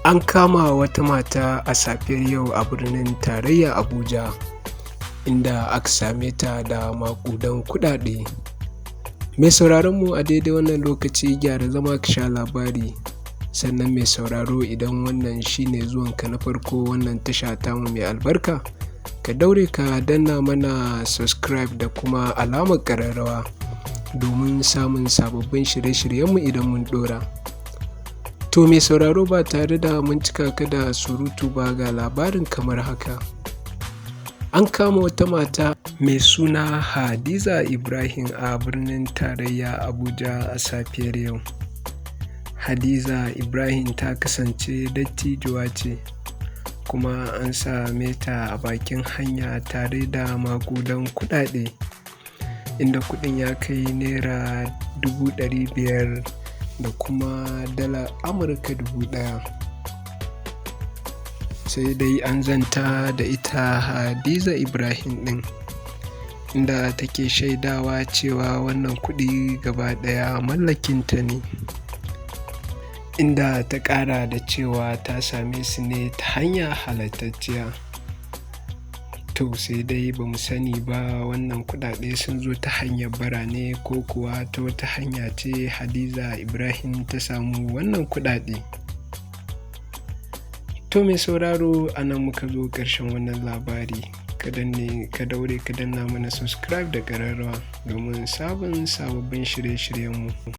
An kama wata mata a safiyar yau a birnin tarayya Abuja, inda aka same ta da maƙudan kuɗaɗe. Mai sauraron mu a daidai wannan lokaci gyara zama ka sha labari. Sannan mai sauraro, idan wannan shine zuwanka na farko wannan tasha tamu mai albarka, ka daure ka danna mana subscribe da kuma alamar ƙararrawa domin samun sababbin shirye-shiryenmu idan mun ɗora. To mai sauraro, ba tare da mun cika ka da surutu ba, ga labarin kamar haka. An kama wata mata mai suna Hadiza Ibrahim a birnin tarayya Abuja a safiyar yau. Hadiza Ibrahim ta kasance dattijuwa ce, kuma an same ta a bakin hanya tare da maƙudan kuɗaɗe, inda kuɗin ya kai naira 500,000 da kuma dala Amurka 1,000. Sai dai an zanta da ita Hadiza Ibrahim ɗin, inda take shaidawa cewa wannan kuɗi gaba ɗaya mallakinta ne, inda ta ƙara da cewa ta same su ne ta hanya halattacciya. To sai dai ba mu sani ba, wannan kuɗaɗe sun zo ta hanyar bara ne ko kuwa ta wata hanya ce Hadiza Ibrahim ta samu wannan kuɗaɗe. To mai sauraro, a nan muka zo ƙarshen wannan labari. Ka daure ka danna mana subscribe da ƙararrawa domin sababbin shirye-shiryenmu.